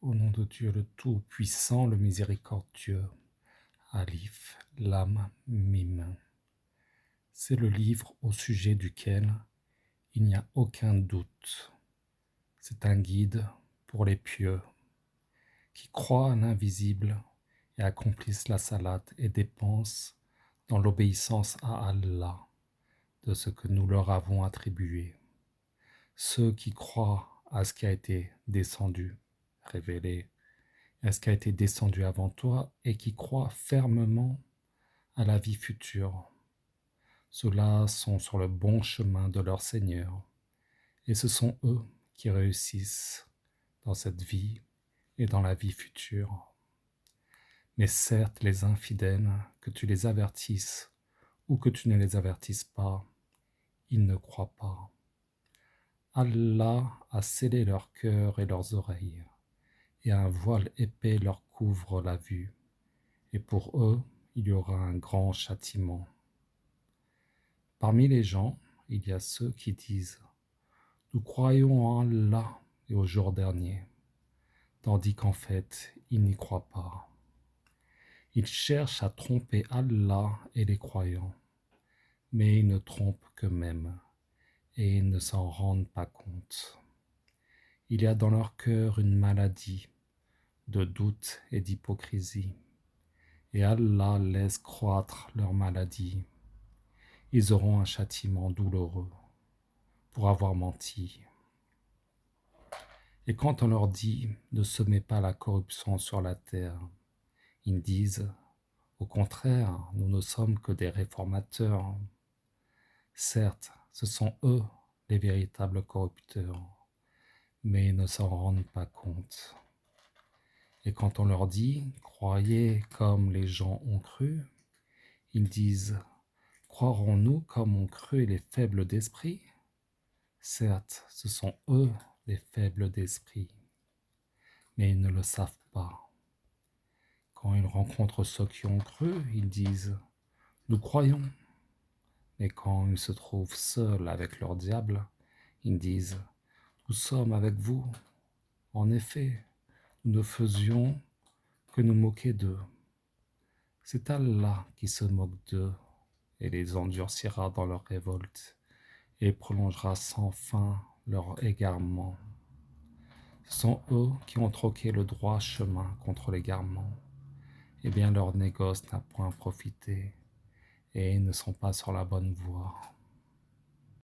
Au nom de Dieu le Tout-Puissant, le Miséricordieux, Alif, Lam, Mim. C'est le livre au sujet duquel il n'y a aucun doute. C'est un guide pour les pieux qui croient à l'invisible et accomplissent la salade et dépensent dans l'obéissance à Allah de ce que nous leur avons attribué. Ceux qui croient à ce qui a été descendu, révélé, à ce qui a été descendu avant toi et qui croient fermement à la vie future. Ceux-là sont sur le bon chemin de leur Seigneur et ce sont eux qui réussissent dans cette vie et dans la vie future. Mais certes, les infidèles, que tu les avertisses ou que tu ne les avertisses pas, ils ne croient pas. Allah a scellé leur cœur et leurs oreilles, et un voile épais leur couvre la vue, et pour eux, il y aura un grand châtiment. Parmi les gens, il y a ceux qui disent « Nous croyons en Allah et au jour dernier », tandis qu'en fait, ils n'y croient pas. Ils cherchent à tromper Allah et les croyants, mais ils ne trompent qu'eux-mêmes, et ils ne s'en rendent pas compte. Il y a dans leur cœur une maladie de doute et d'hypocrisie, et Allah laisse croître leur maladie. Ils auront un châtiment douloureux pour avoir menti. Et quand on leur dit « ne semez pas la corruption sur la terre », ils disent « au contraire, nous ne sommes que des réformateurs ». Certes, ce sont eux les véritables corrupteurs, mais ils ne s'en rendent pas compte. Et quand on leur dit « croyez comme les gens ont cru », ils disent « croirons-nous comme ont cru les faibles d'esprit ?» Certes, ce sont eux les faibles d'esprit, mais ils ne le savent pas. Quand ils rencontrent ceux qui ont cru, ils disent « nous croyons ». Mais quand ils se trouvent seuls avec leur diable, ils disent « nous sommes avec vous ». En effet, nous ne faisions que nous moquer d'eux. C'est Allah qui se moque d'eux et les endurcira dans leur révolte et prolongera sans fin leur égarement. Ce sont eux qui ont troqué le droit chemin contre l'égarement. Eh bien, leur négoce n'a point profité et ils ne sont pas sur la bonne voie.